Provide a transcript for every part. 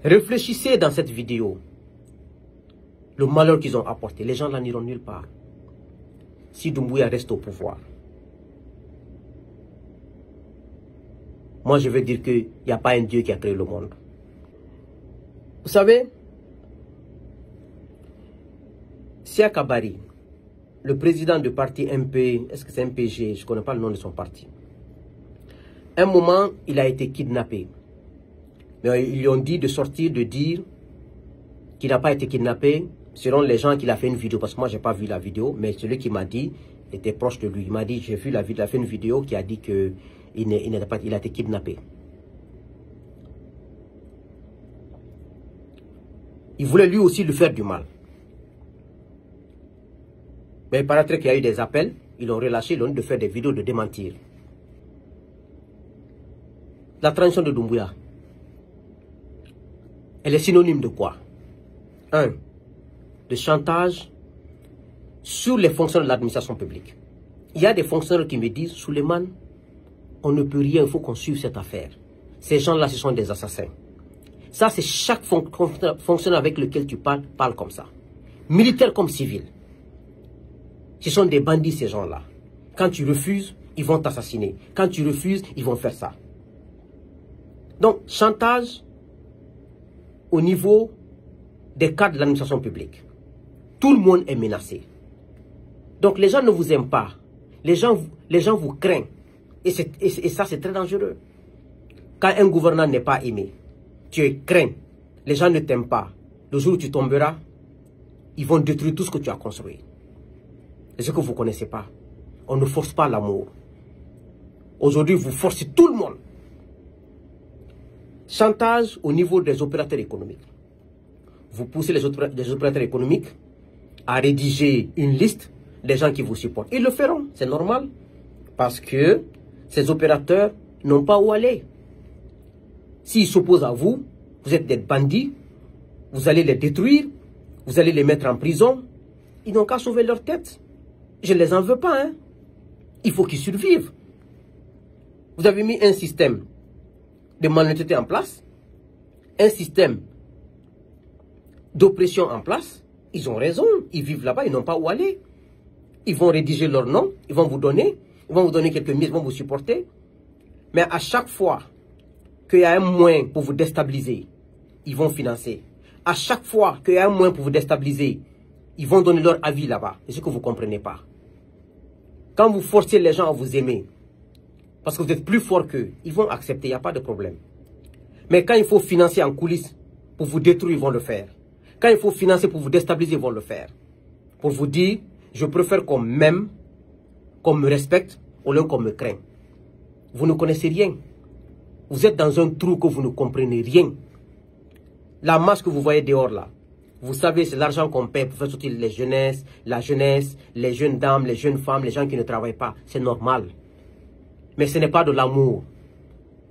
Réfléchissez dans cette vidéo. Le malheur qu'ils ont apporté, les gens là n'iront nulle part. Si Doumbouya reste au pouvoir. Moi, je veux dire qu'il n'y a pas un Dieu qui a créé le monde. Vous savez, Sia Kabari, le président du parti MP, est-ce que c'est MPG? Je ne connais pas le nom de son parti. Un moment, il a été kidnappé. Mais ils lui ont dit de sortir, de dire qu'il n'a pas été kidnappé. Selon les gens qu'il a fait une vidéo, parce que moi, je n'ai pas vu la vidéo, mais celui qui m'a dit, était proche de lui. Il m'a dit, j'ai vu la vidéo, il a fait une vidéo qui a dit qu'il il a été kidnappé. Il voulait lui aussi lui faire du mal. Mais il paraîtrait qu'il y a eu des appels, ils l'ont relâché, ils l'ont dit de faire des vidéos de démentir. La transition de Doumbouya, elle est synonyme de quoi? 1. De chantage sur les fonctionnaires de l'administration publique. Il y a des fonctionnaires qui me disent, Souleymane, on ne peut rien, il faut qu'on suive cette affaire. Ces gens-là, ce sont des assassins. Ça, c'est chaque fonctionnaire avec lequel tu parle comme ça. Militaire comme civil. Ce sont des bandits, ces gens-là. Quand tu refuses, ils vont t'assassiner. Quand tu refuses, ils vont faire ça. Donc, chantage au niveau des cadres de l'administration publique. Tout le monde est menacé. Donc, les gens ne vous aiment pas. Les gens vous craignent. Et ça, c'est très dangereux. Quand un gouvernant n'est pas aimé, tu es craint. Les gens ne t'aiment pas. Le jour où tu tomberas, ils vont détruire tout ce que tu as construit. C'est ce que vous ne connaissez pas. On ne force pas l'amour. Aujourd'hui, vous forcez tout le monde. Chantage au niveau des opérateurs économiques. Vous poussez les opérateurs économiques à rédiger une liste des gens qui vous supportent. Ils le feront, c'est normal. Parce que ces opérateurs n'ont pas où aller. S'ils s'opposent à vous, vous êtes des bandits, vous allez les détruire, vous allez les mettre en prison. Ils n'ont qu'à sauver leur tête. Je ne les en veux pas, hein. Il faut qu'ils survivent. Vous avez mis un système de malhonnêteté en place, un système d'oppression en place. Ils ont raison, ils vivent là-bas, ils n'ont pas où aller. Ils vont rédiger leur nom, ils vont vous donner quelques mises, ils vont vous supporter. Mais à chaque fois qu'il y a un moyen pour vous déstabiliser, ils vont financer. À chaque fois qu'il y a un moyen pour vous déstabiliser, ils vont donner leur avis là-bas. C'est ce que vous ne comprenez pas. Quand vous forcez les gens à vous aimer, parce que vous êtes plus fort qu'eux, ils vont accepter, il n'y a pas de problème. Mais quand il faut financer en coulisses pour vous détruire, ils vont le faire. Quand il faut financer pour vous déstabiliser, ils vont le faire. Pour vous dire, je préfère qu'on m'aime, qu'on me respecte, au lieu qu'on me craint. Vous ne connaissez rien. Vous êtes dans un trou que vous ne comprenez rien. La masse que vous voyez dehors là, vous savez, c'est l'argent qu'on paie pour faire sortir les jeunesses, la jeunesse, les jeunes dames, les jeunes femmes, les gens qui ne travaillent pas. C'est normal. Mais ce n'est pas de l'amour.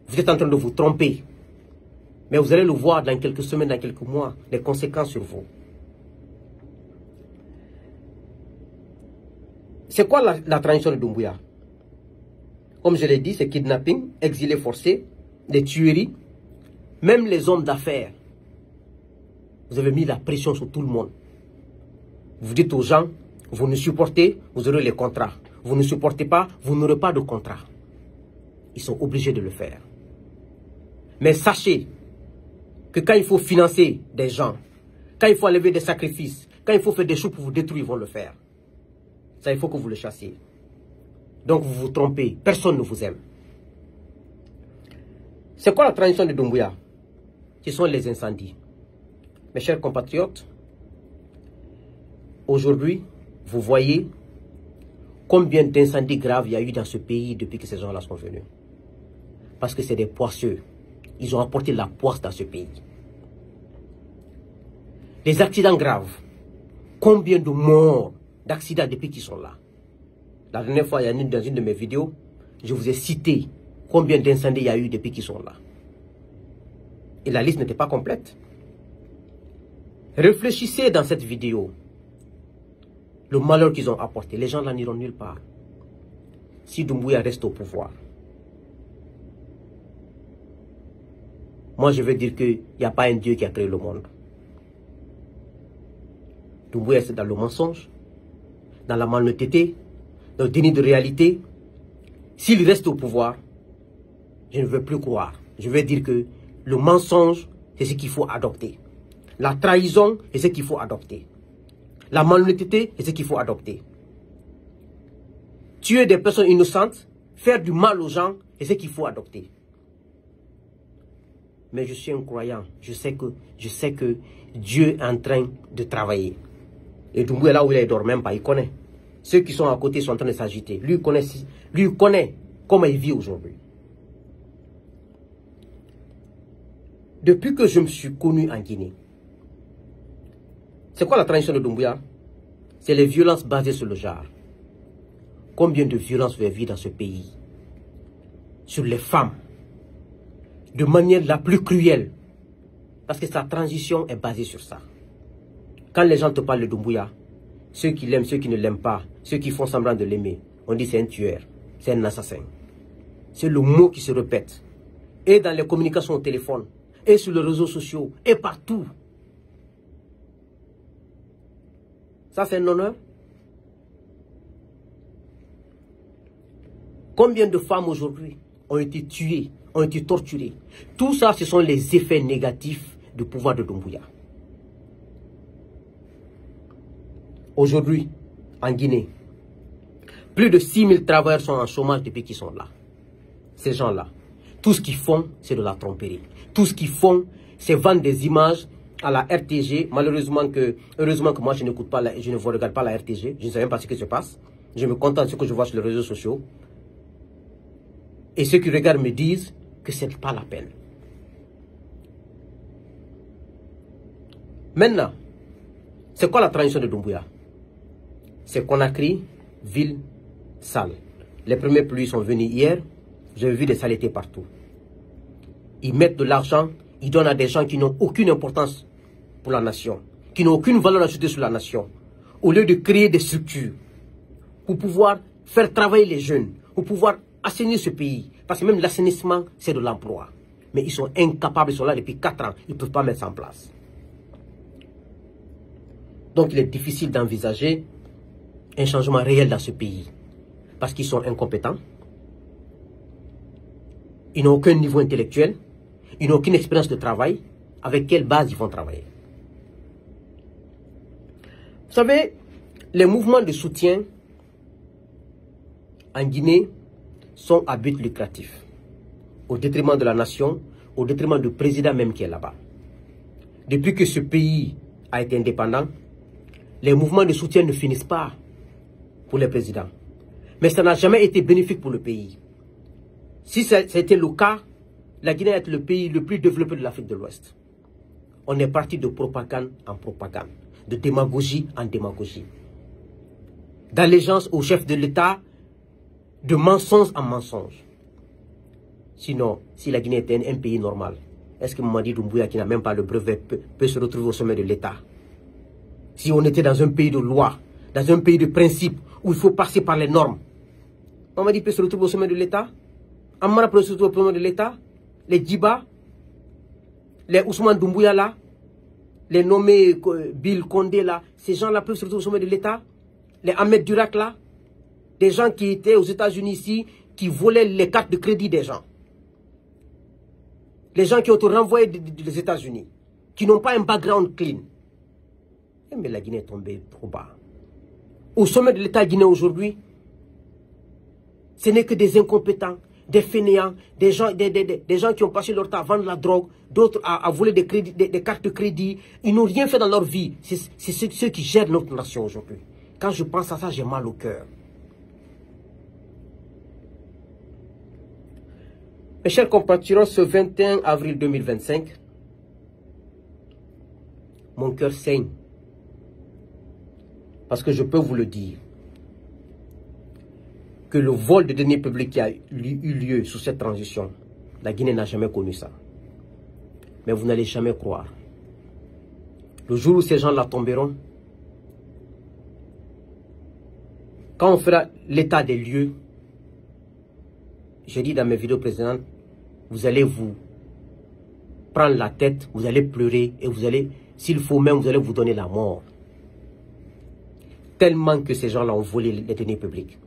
Vous êtes en train de vous tromper. Mais vous allez le voir dans quelques semaines, dans quelques mois, les conséquences sur vous. C'est quoi la transition de Doumbouya? Comme je l'ai dit, c'est kidnapping, exilé forcé, des tueries. Même les hommes d'affaires. Vous avez mis la pression sur tout le monde. Vous dites aux gens, vous ne supportez, vous aurez les contrats. Vous ne supportez pas, vous n'aurez pas de contrat. Ils sont obligés de le faire. Mais sachez que quand il faut financer des gens, quand il faut enlever des sacrifices, quand il faut faire des choses pour vous détruire, ils vont le faire. Ça, il faut que vous le chassiez. Donc vous vous trompez. Personne ne vous aime. C'est quoi la transition de Doumbouya? Ce sont les incendies. Mes chers compatriotes, aujourd'hui, vous voyez combien d'incendies graves il y a eu dans ce pays depuis que ces gens-là sont venus. Parce que c'est des poisseux. Ils ont apporté la poisse dans ce pays. Les accidents graves. Combien de morts d'accidents depuis qu'ils sont là? La dernière fois, dans une de mes vidéos, je vous ai cité combien d'incendies il y a eu depuis qu'ils sont là. Et la liste n'était pas complète. Réfléchissez dans cette vidéo. Le malheur qu'ils ont apporté. Les gens là n'iront nulle part. Si Doumbouya reste au pouvoir. moi je veux dire qu'il n'y a pas un Dieu qui a créé le monde. Doumbouya, c'est dans le mensonge, dans la malhonnêteté, dans le déni de réalité. S'il reste au pouvoir, je ne veux plus croire. Je veux dire que le mensonge, c'est ce qu'il faut adopter. La trahison, c'est ce qu'il faut adopter. La malhonnêteté, c'est ce qu'il faut adopter. Tuer des personnes innocentes, faire du mal aux gens, c'est ce qu'il faut adopter. Mais je suis un croyant. Je sais que Dieu est en train de travailler. Et Doumbouya, là où il dort même pas, il connaît. Ceux qui sont à côté sont en train de s'agiter. Lui, il connaît comment il vit aujourd'hui. Depuis que je me suis connu en Guinée, c'est quoi la tradition de Doumbouya? C'est les violences basées sur le genre. Combien de violences vous avez vues dans ce pays? Sur les femmes. De manière la plus cruelle. Parce que sa transition est basée sur ça. Quand les gens te parlent de Doumbouya, ceux qui l'aiment, ceux qui ne l'aiment pas, ceux qui font semblant de l'aimer, on dit c'est un tueur, c'est un assassin. C'est le mot qui se répète. Et dans les communications au téléphone, et sur les réseaux sociaux, et partout. Ça, c'est un honneur. Combien de femmes aujourd'hui ont été tuées, ont été torturées? Tout ça, ce sont les effets négatifs du pouvoir de Doumbouya. Aujourd'hui, en Guinée, plus de 6000 travailleurs sont en chômage depuis qu'ils sont là. Ces gens-là, tout ce qu'ils font, c'est de la tromperie. Tout ce qu'ils font, c'est vendre des images à la RTG. Heureusement que moi, je n'écoute pas, je ne regarde pas la RTG. Je ne sais même pas ce qui se passe. Je me contente de ce que je vois sur les réseaux sociaux. Et ceux qui regardent me disent que ce n'est pas la peine. Maintenant, c'est quoi la transition de Doumbouya? C'est Conakry, ville sale. Les premières pluies sont venues hier. J'ai vu des saletés partout. Ils mettent de l'argent, ils donnent à des gens qui n'ont aucune importance pour la nation, qui n'ont aucune valeur ajoutée sur la nation, au lieu de créer des structures pour pouvoir faire travailler les jeunes, pour pouvoir assainir ce pays. Parce que même l'assainissement, c'est de l'emploi. Mais ils sont incapables, ils sont là depuis 4 ans, ils ne peuvent pas mettre ça en place. Donc il est difficile d'envisager un changement réel dans ce pays. Parce qu'ils sont incompétents. Ils n'ont aucun niveau intellectuel. Ils n'ont aucune expérience de travail. Avec quelle base ils vont travailler? Vous savez, les mouvements de soutien en Guinée sont à but lucratif. Au détriment de la nation, au détriment du président même qui est là-bas. Depuis que ce pays a été indépendant, les mouvements de soutien ne finissent pas pour les présidents. Mais ça n'a jamais été bénéfique pour le pays. Si c'était le cas, la Guinée est le pays le plus développé de l'Afrique de l'Ouest. On est parti de propagande en propagande, de démagogie en démagogie, d'allégeance au chef de l'État, de mensonge en mensonge. Sinon, si la Guinée était un pays normal, est-ce que Mamadi Doumbouya, qui n'a même pas le brevet, peut se retrouver au sommet de l'État? Si on était dans un pays de loi, dans un pays de principe, où il faut passer par les normes, Mamadi peut se retrouver au sommet de l'État? Amara peut se retrouver au sommet de l'État? Les Djiba, les Ousmane Doumbouya là, les nommés Bill Condé là, ces gens-là peuvent se retrouver au sommet de l'État? Les Ahmed Durak là, des gens qui étaient aux États-Unis ici, qui volaient les cartes de crédit des gens. Les gens qui ont été renvoyés des États-Unis, qui n'ont pas un background clean. Mais la Guinée est tombée trop bas. Au sommet de l'État guinéen aujourd'hui, ce n'est que des incompétents, des fainéants, des gens qui ont passé leur temps à vendre la drogue, d'autres à voler des cartes de crédit. Ils n'ont rien fait dans leur vie. C'est ceux qui gèrent notre nation aujourd'hui. Quand je pense à ça, j'ai mal au cœur. Mes chers compatriotes, ce 21 avril 2025, mon cœur saigne. Parce que je peux vous le dire, que le vol de deniers publics qui a eu lieu sous cette transition, la Guinée n'a jamais connu ça. Mais vous n'allez jamais croire. Le jour où ces gens-là tomberont, quand on fera l'état des lieux, je dis dans mes vidéos précédentes, vous allez vous prendre la tête, vous allez pleurer et vous allez, s'il faut même, vous allez vous donner la mort. Tellement que ces gens-là ont volé les deniers publics.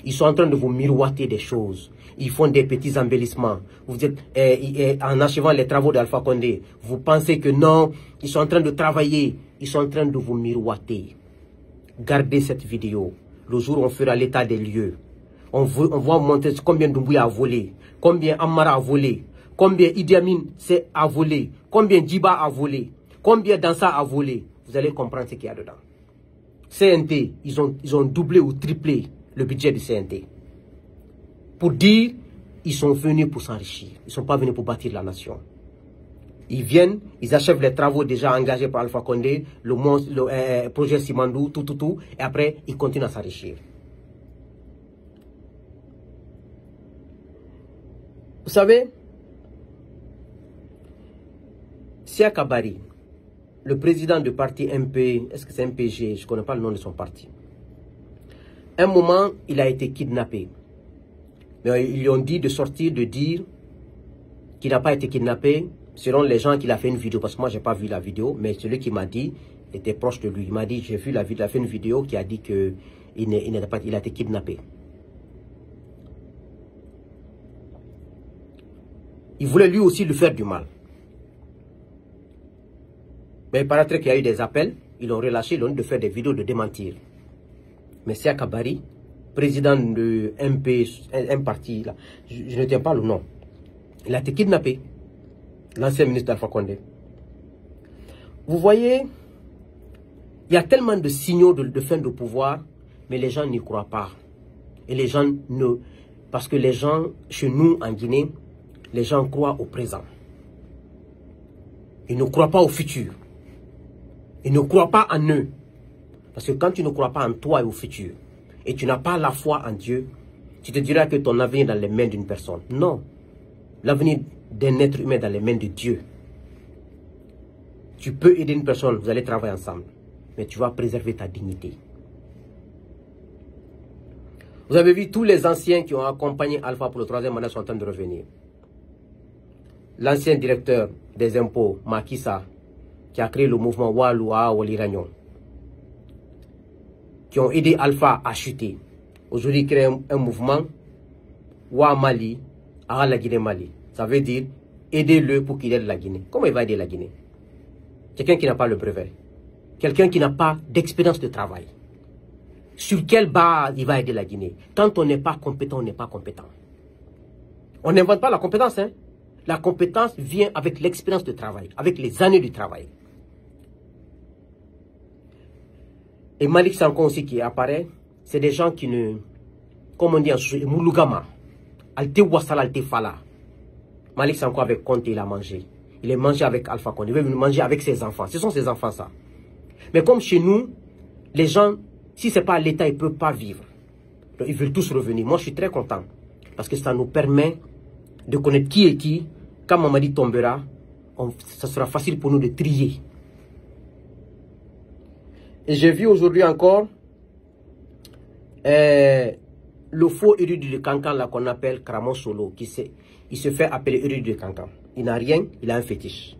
Ils sont en train de vous miroiter des choses. Ils font des petits embellissements. Vous êtes, en achevant les travaux d'Alpha Condé, vous pensez que non, ils sont en train de travailler. Ils sont en train de vous miroiter. Gardez cette vidéo. Le jour où on fera l'état des lieux, on va montrer combien Doumbouya a volé, combien Amara a volé, combien Idi Amin a volé, combien Djiba a volé, combien Dansa a volé. Vous allez comprendre ce qu'il y a dedans. CNT, ils ont doublé ou triplé le budget du CNT. Pour dire, ils sont venus pour s'enrichir. Ils ne sont pas venus pour bâtir la nation. Ils viennent, ils achèvent les travaux déjà engagés par Alpha Condé, le projet Simandou, tout, et après, ils continuent à s'enrichir. Vous savez, Sia Kabari, le président du parti MP, est-ce que c'est MPG? Je ne connais pas le nom de son parti. Un moment, il a été kidnappé. Mais ils lui ont dit de sortir, de dire qu'il n'a pas été kidnappé, selon les gens qu'il a fait une vidéo. Parce que moi, je n'ai pas vu la vidéo, mais celui qui m'a dit, était proche de lui. Il m'a dit, j'ai vu la vidéo, il a fait une vidéo qui a dit qu'il a été kidnappé. Il voulait lui aussi lui faire du mal. Mais il paraîtrait qu'il y a eu des appels, ils l'ont relâché, ils l'ont dit de faire des vidéos de démentir. Mais Sia Kabari, président de MP, un parti, là, je ne tiens pas le nom, il a été kidnappé, l'ancien ministre d'Alpha Condé. Vous voyez, il y a tellement de signaux de fin de pouvoir, mais les gens n'y croient pas. Et les gens ne... Parce que les gens, chez nous, en Guinée, les gens croient au présent. Ils ne croient pas au futur. Ils ne croient pas en eux. Parce que quand tu ne crois pas en toi et au futur, et tu n'as pas la foi en Dieu, tu te diras que ton avenir est dans les mains d'une personne. Non. L'avenir d'un être humain est dans les mains de Dieu. Tu peux aider une personne, vous allez travailler ensemble. Mais tu vas préserver ta dignité. Vous avez vu tous les anciens qui ont accompagné Alpha pour le 3e mandat sont en train de revenir. L'ancien directeur des impôts, Makissa, qui a créé le mouvement Walloua Waliragnon, qui ont aidé Alpha à chuter. Aujourd'hui, il crée un mouvement Wa Mali à la Guinée-Mali. Ça veut dire aider-le pour qu'il aide la Guinée. Comment il va aider la Guinée? Quelqu'un qui n'a pas le brevet. Quelqu'un qui n'a pas d'expérience de travail. Sur quelle base il va aider la Guinée? Quand on n'est pas compétent, on n'est pas compétent. On n'invente pas la compétence, hein? La compétence vient avec l'expérience de travail, avec les années de travail. Et Malik Sanko aussi qui apparaît, c'est des gens qui ne, comme on dit en Sousse, Moulugama, Alte Wassala, Alte Fala. Malik Sanko avec Conte, il a mangé. Il est mangé avec Alpha Condé, il veut manger avec ses enfants. Ce sont ses enfants, ça. Mais comme chez nous, les gens, si ce n'est pas l'État, ils ne peuvent pas vivre. Donc, ils veulent tous revenir. Moi, je suis très content. Parce que ça nous permet de connaître qui est qui. Quand Mamadi tombera, ça sera facile pour nous de trier. Et j'ai vu aujourd'hui encore le faux érudit de Kankan là qu'on appelle Kramon Solo. Il se fait appeler érudit de Kankan. Il n'a rien, il a un fétiche.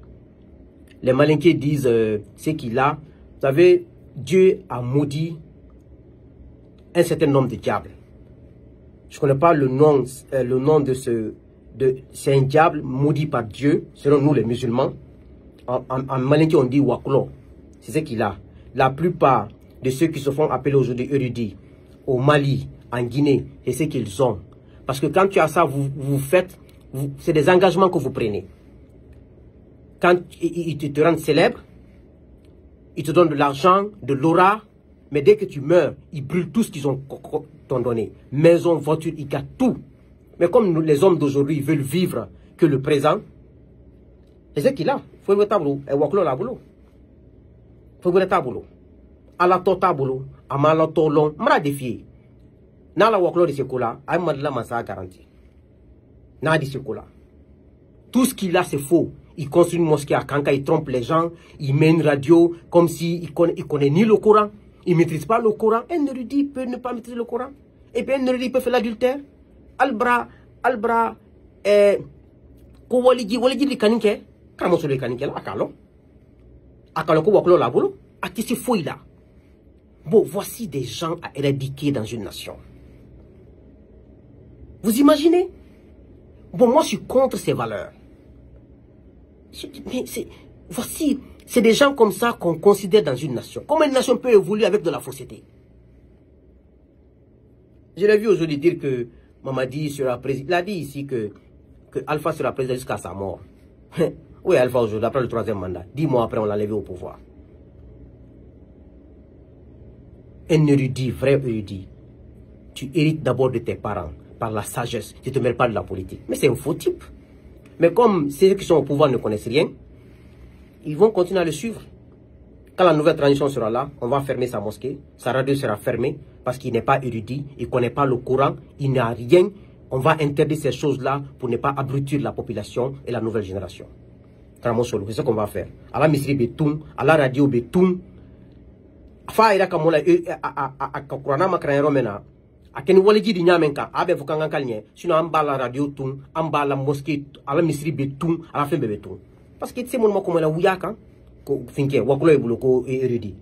Les Malinqués disent ce qu'il a. Vous savez, Dieu a maudit un certain nombre de diables. Je ne connais pas le nom de ce... C'est un diable maudit par Dieu, selon nous les musulmans. En Malinké, on dit Waklo. C'est ce qu'il a. La plupart de ceux qui se font appeler aujourd'hui érudits, au Mali, en Guinée, c'est ce qu'ils ont. Parce que quand tu as ça, vous faites, c'est des engagements que vous prenez. Quand ils te rendent célèbre, ils te donnent de l'argent, de l'aura, mais dès que tu meurs, ils brûlent tout ce qu'ils t'ont donné. Maison, voiture, ils gâtent tout. Mais comme nous, les hommes d'aujourd'hui veulent vivre que le présent, c'est ce qu'il a. Il faut le tableau. Et waklo la boulot. Il faut le tableau. À la tableau, à la tolon, m'a défié. N'a la waklo de ce coup-là, à la massa garantie. N'a de ce coup-là. Tout ce qu'il a, c'est faux. Il construit une mosquée à Kanka, il trompe les gens, il met une radio comme s'il connaît ni le Coran. Il ne maîtrise pas le Coran. Un érudit peut ne pas maîtriser le Coran. Et puis un érudit peut faire l'adultère. Albra, ko waliji li kaninke, Quand on est akalo. Akalo ko waklo la bolo. Atisi fouille là. Bon, voici des gens à éradiquer dans une nation. Vous imaginez? Bon, moi, je suis contre ces valeurs. Mais voici, c'est des gens comme ça qu'on considère dans une nation. Comment une nation peut évoluer avec de la fausseté? Je l'ai vu aujourd'hui dire que Mamadi sera président. Il a dit ici que Alpha sera président jusqu'à sa mort. Oui, Alpha aujourd'hui, après le 3e mandat. 10 mois après, on l'a levé au pouvoir. Un érudit, vrai érudit. Tu hérites d'abord de tes parents, par la sagesse. Tu ne te mêles pas de la politique. Mais c'est un faux type. Mais comme ceux qui sont au pouvoir ne connaissent rien, ils vont continuer à le suivre. Quand la nouvelle transition sera là, on va fermer sa mosquée, sa radio sera fermée parce qu'il n'est pas érudit, il ne connaît pas le Coran, il n'a rien. On va interdire ces choses-là pour ne pas abrutir la population et la nouvelle génération. C'est ce qu'on va faire. À la misri betum, à la radio betum. Fa ira kamola a Kurana makran romena. A ken waliji di nyamenka abe fukanga kalnye. Sinon amba la radio tum, amba la mosquée, à la misri betum, à la fin betum. Parce que c'est mon mot comme la ouyaka. Finke waklo e buloko e érudit.